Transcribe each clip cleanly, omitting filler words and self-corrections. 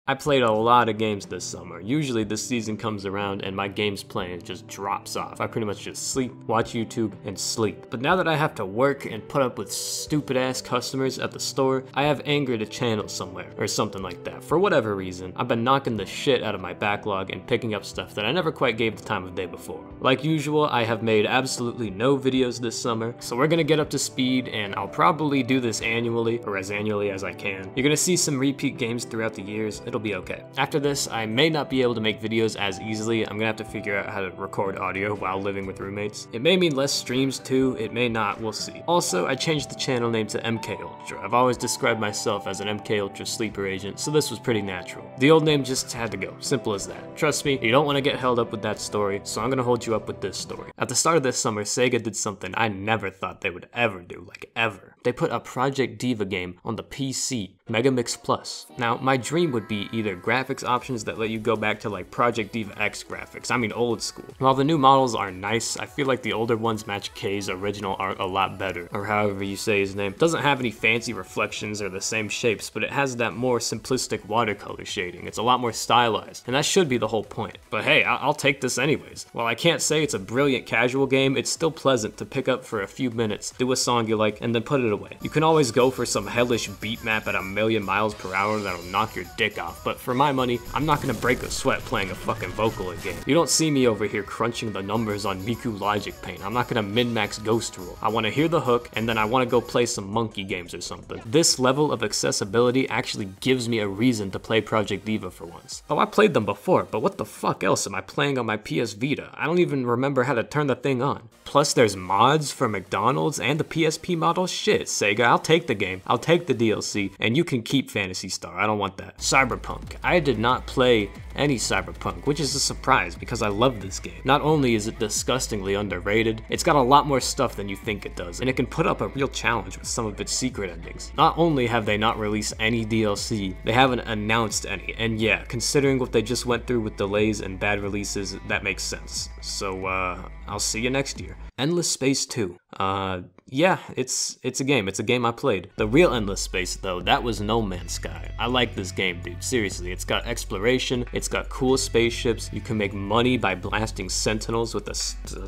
I played a lot of games this summer. Usually this season comes around and my games playing just drops off. I pretty much just sleep, watch YouTube, and sleep. But now that I have to work and put up with stupid ass customers at the store, I have anger to channel somewhere, or something like that. For whatever reason, I've been knocking the shit out of my backlog and picking up stuff that I never quite gave the time of day before. Like usual, I have made absolutely no videos this summer, so we're gonna get up to speed, and I'll probably do this annually, or as annually as I can. You're gonna see some repeat games throughout the years. It'll be okay. After this, I may not be able to make videos as easily. I'm gonna have to figure out how to record audio while living with roommates. It may mean less streams too, it may not, we'll see. Also, I changed the channel name to MK Ultra. I've always described myself as an MK Ultra sleeper agent, so this was pretty natural. The old name just had to go, simple as that. Trust me, you don't want to get held up with that story, so I'm gonna hold you up with this story. At the start of this summer, Sega did something I never thought they would ever do, like ever. They put a Project Diva game on the PC, Megamix Plus. Now, my dream would be either graphics options that let you go back to like Project Diva X graphics, I mean old school. While the new models are nice, I feel like the older ones match K's original art a lot better, or however you say his name. It doesn't have any fancy reflections or the same shapes, but it has that more simplistic watercolor shading. It's a lot more stylized, and that should be the whole point. But hey, I'll take this anyways. While I can't say it's a brilliant casual game, it's still pleasant to pick up for a few minutes, do a song you like, and then put it away. You can always go for some hellish beat map at 1,000,000 miles per hour that'll knock your dick off, but for my money, I'm not gonna break a sweat playing a fucking Vocaloid game. You don't see me over here crunching the numbers on Miku Logic Paint. I'm not gonna min-max Ghost Rule. I wanna hear the hook, and then I wanna go play some monkey games or something. This level of accessibility actually gives me a reason to play Project Diva for once. Oh, I played them before, but what the fuck else am I playing on my PS Vita? I don't even remember how to turn the thing on. Plus there's mods for McDonald's and the PSP model. Shit, Sega, I'll take the game, I'll take the DLC, and you can keep Phantasy Star. I don't want that. Cyberpunk. I did not play any Cyberpunk, which is a surprise because I love this game. Not only is it disgustingly underrated, it's got a lot more stuff than you think it does, and it can put up a real challenge with some of its secret endings. Not only have they not released any DLC, they haven't announced any, and yeah, considering what they just went through with delays and bad releases, that makes sense. So, I'll see you next year. Endless Space 2. Yeah, it's a game. It's a game I played. The real Endless Space, though, that was No Man's Sky. I like this game, dude. Seriously, it's got exploration. It's got cool spaceships. You can make money by blasting sentinels with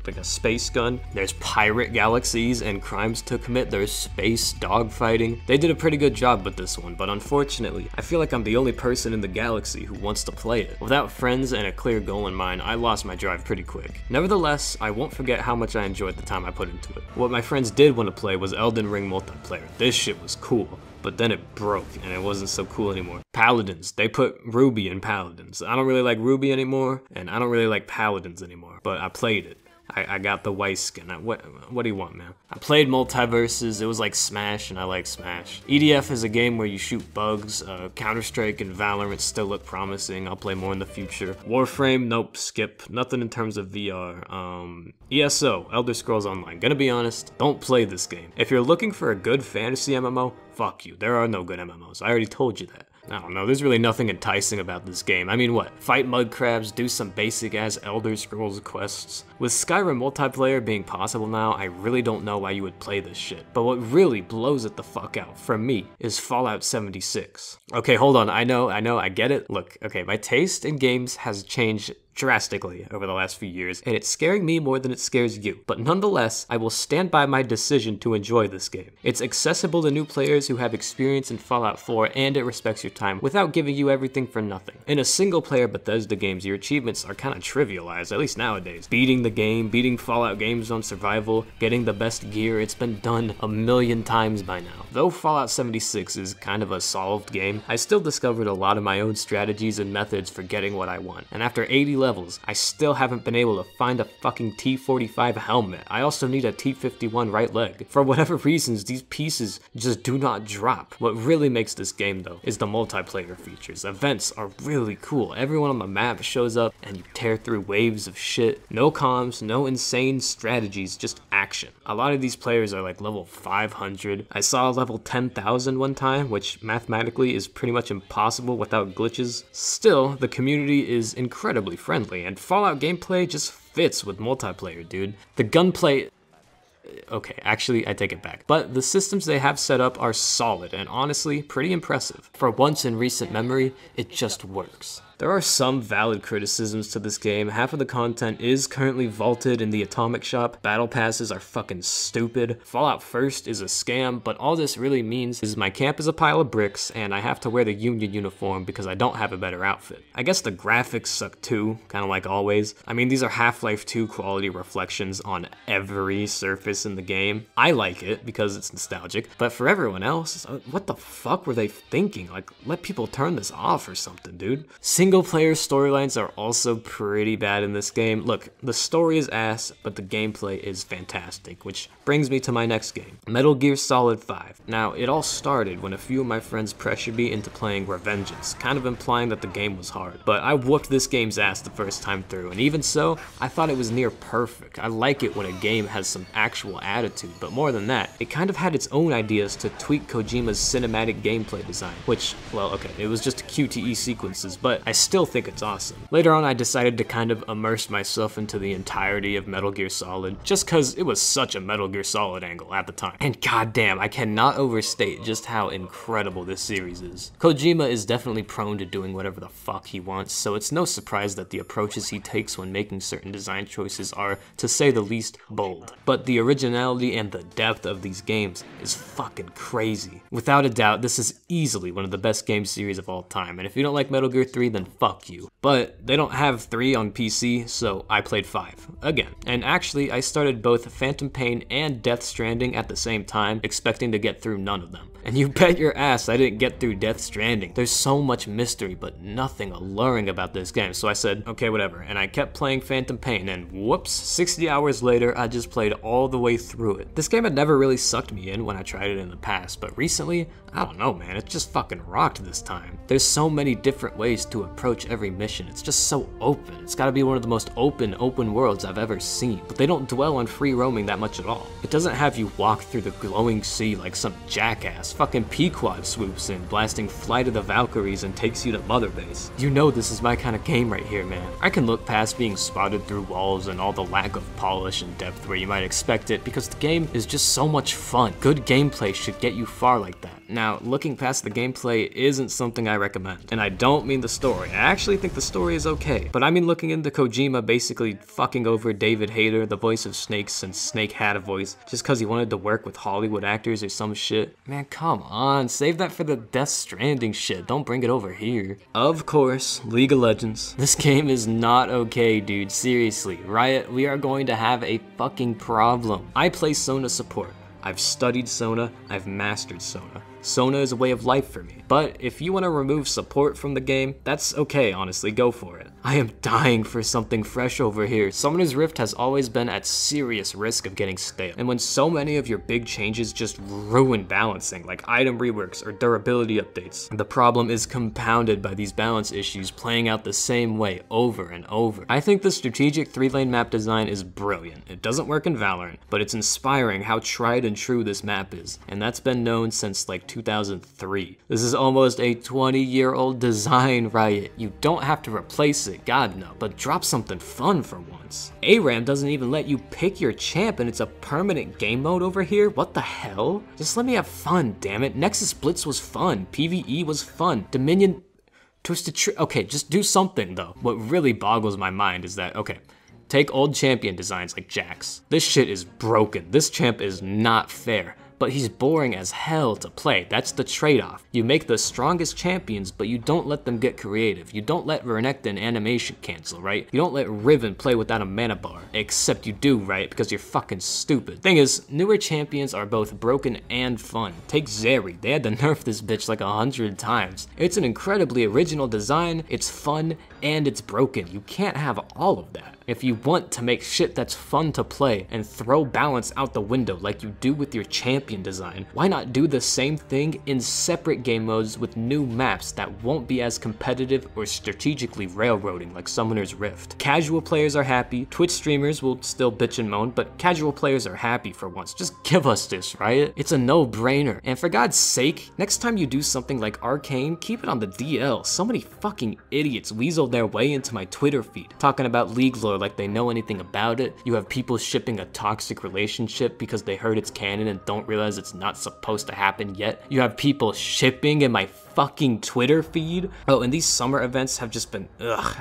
like a space gun. There's pirate galaxies and crimes to commit. There's space dogfighting. They did a pretty good job with this one, but unfortunately, I feel like I'm the only person in the galaxy who wants to play it. Without friends and a clear goal in mind, I lost my drive pretty quick. Nevertheless, I won't forget how much I enjoyed the time I put into it. What my friends did want to play was Elden Ring multiplayer. This shit was cool, but then it broke and it wasn't so cool anymore. Paladins, they put Ruby in Paladins. I don't really like Ruby anymore, and I don't really like Paladins anymore, but I played it. I got the white skin. What do you want, man? I played Multiverses. It was like Smash, and I like Smash. EDF is a game where you shoot bugs. Counter-Strike and Valorant still look promising. I'll play more in the future. Warframe, nope, skip. Nothing in terms of VR. ESO, Elder Scrolls Online. Gonna be honest, don't play this game. If you're looking for a good fantasy MMO, fuck you. There are no good MMOs. I already told you that. I don't know, there's really nothing enticing about this game. I mean, what? Fight mud crabs, do some basic-ass Elder Scrolls quests. With Skyrim multiplayer being possible now, I really don't know why you would play this shit. But what really blows it the fuck out, for me, is Fallout 76. Okay, hold on, I know, I get it. Look, okay, my taste in games has changed drastically over the last few years, and it's scaring me more than it scares you. But nonetheless, I will stand by my decision to enjoy this game. It's accessible to new players who have experience in Fallout 4, and it respects your time without giving you everything for nothing. In a single-player Bethesda games, your achievements are kind of trivialized, at least nowadays. Beating the game, beating Fallout games on survival, getting the best gear, it's been done 1,000,000 times by now. Though Fallout 76 is kind of a solved game, I still discovered a lot of my own strategies and methods for getting what I want. And after 80 levels, I still haven't been able to find a fucking T-45 helmet. I also need a T-51 right leg. For whatever reasons, these pieces just do not drop. What really makes this game, though, is the multiplayer features. Events are really cool. Everyone on the map shows up, and you tear through waves of shit. No comms, no insane strategies, just action. A lot of these players are like level 500. I saw level 10,000 one time, which mathematically is pretty much impossible without glitches. Still, the community is incredibly friendly, and Fallout gameplay just fits with multiplayer, dude. The gunplay Okay, actually, I take it back. But the systems they have set up are solid and honestly pretty impressive. For once in recent memory, it just works. There are some valid criticisms to this game. Half of the content is currently vaulted in the Atomic Shop. Battle passes are fucking stupid. Fallout First is a scam, but all this really means is my camp is a pile of bricks and I have to wear the Union uniform because I don't have a better outfit. I guess the graphics suck too, kind of like always. I mean, these are Half-Life 2 quality reflections on every surface in the game. I like it because it's nostalgic, but for everyone else, what the fuck were they thinking? Like, let people turn this off or something, dude. Single player storylines are also pretty bad in this game. Look, the story is ass, but the gameplay is fantastic, which brings me to my next game, Metal Gear Solid 5. Now, it all started when a few of my friends pressured me into playing Revengeance, kind of implying that the game was hard. But I whooped this game's ass the first time through, and even so, I thought it was near perfect. I like it when a game has some actual attitude, but more than that, it kind of had its own ideas to tweak Kojima's cinematic gameplay design, which, well, okay, it was just QTE sequences, but I still think it's awesome. Later on, I decided to kind of immerse myself into the entirety of Metal Gear Solid, just cause it was such a Metal Gear Solid angle at the time. And goddamn, I cannot overstate just how incredible this series is. Kojima is definitely prone to doing whatever the fuck he wants, so it's no surprise that the approaches he takes when making certain design choices are, to say the least, bold. But the originality and the depth of these games is fucking crazy. Without a doubt, this is easily one of the best game series of all time, and if you don't like Metal Gear 3, then fuck you. But they don't have 3 on PC, so I played 5 again. And actually, I started both Phantom Pain and Death Stranding at the same time, expecting to get through none of them. And you bet your ass I didn't get through Death Stranding. There's so much mystery, but nothing alluring about this game, so I said, okay, whatever. And I kept playing Phantom Pain, and whoops, 60 hours later, I just played all the way through it. This game had never really sucked me in when I tried it in the past, but recently, I don't know, man, it just fucking rocked this time. There's so many different ways to approach every mission. It's just so open. It's gotta be one of the most open worlds I've ever seen, but they don't dwell on free roaming that much at all. It doesn't have you walk through the glowing sea like some jackass. Fucking Pequod swoops in, blasting Flight of the Valkyries and takes you to Mother Base. You know this is my kind of game right here, man. I can look past being spotted through walls and all the lack of polish and depth where you might expect it, because the game is just so much fun. Good gameplay should get you far like that. Now, looking past the gameplay isn't something I recommend, and I don't mean the story. I actually think the story is okay, but I mean looking into Kojima basically fucking over David Hayter, the voice of Snake, since Snake had a voice, just cause he wanted to work with Hollywood actors or some shit. Man, come on, save that for the Death Stranding shit, don't bring it over here. Of course, League of Legends. This game is not okay, dude, seriously. Riot, we are going to have a fucking problem. I play Sona support. I've studied Sona, I've mastered Sona. Sona is a way of life for me. But if you want to remove support from the game, that's okay, honestly, go for it. I am dying for something fresh over here. Summoner's Rift has always been at serious risk of getting stale. And when so many of your big changes just ruin balancing, like item reworks or durability updates, the problem is compounded by these balance issues playing out the same way over and over. I think the strategic 3-lane map design is brilliant. It doesn't work in Valorant, but it's inspiring how tried and true this map is. And that's been known since like 2003. This is almost a 20-year-old design, Riot. You don't have to replace it, God no, but drop something fun for once. ARAM doesn't even let you pick your champ and it's a permanent game mode over here? What the hell? Just let me have fun, damn it. Nexus Blitz was fun. PvE was fun. Dominion... Okay, just do something though. What really boggles my mind is that, okay, take old champion designs like Jax. This shit is broken. This champ is not fair. But he's boring as hell to play. That's the trade-off. You make the strongest champions, but you don't let them get creative. You don't let Renekton animation cancel, right? You don't let Riven play without a mana bar. Except you do, right? Because you're fucking stupid. Thing is, newer champions are both broken and fun. Take Zeri. They had to nerf this bitch like 100 times. It's an incredibly original design, it's fun, and it's broken. You can't have all of that. If you want to make shit that's fun to play and throw balance out the window like you do with your champion design, why not do the same thing in separate game modes with new maps that won't be as competitive or strategically railroading like Summoner's Rift? Casual players are happy, Twitch streamers will still bitch and moan, but casual players are happy for once. Just give us this, right? It's a no-brainer. And for God's sake, next time you do something like Arcane, keep it on the DL. So many fucking idiots weasel their way into my Twitter feed talking about League loyalty or like they know anything about it. You have people shipping a toxic relationship because they heard it's canon and don't realize it's not supposed to happen yet. You have people shipping in my fucking Twitter feed. Oh, and these summer events have just been,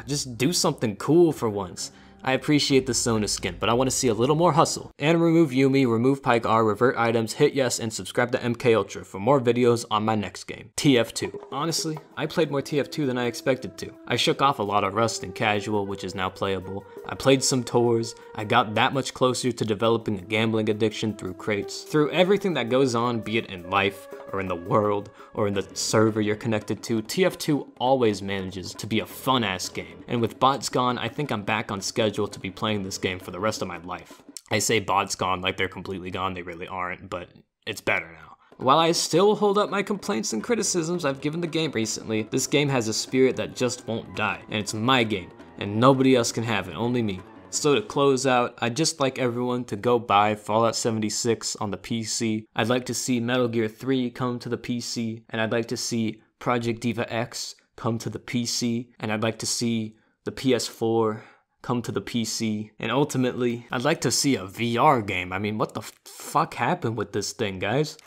just do something cool for once. I appreciate the Sona skin, but I want to see a little more hustle. And remove Yumi, remove Pike R, revert items, hit yes, and subscribe to MK Ultra for more videos on my next game, TF2. Honestly, I played more TF2 than I expected to. I shook off a lot of rust in casual, which is now playable. I played some tours. I got that much closer to developing a gambling addiction through crates. Through everything that goes on, be it in life, or in the world, or in the server you're connected to, TF2 always manages to be a fun-ass game. And with bots gone, I think I'm back on schedule to be playing this game for the rest of my life. I say bots gone like they're completely gone, they really aren't, but it's better now. While I still hold up my complaints and criticisms I've given the game recently, this game has a spirit that just won't die, and it's my game, and nobody else can have it, only me. So to close out, I'd just like everyone to go buy Fallout 76 on the PC. I'd like to see Metal Gear 3 come to the PC, and I'd like to see Project Diva X come to the PC, and I'd like to see the PS4 come to the PC, and ultimately, I'd like to see a VR game. I mean, what the fuck happened with this thing, guys?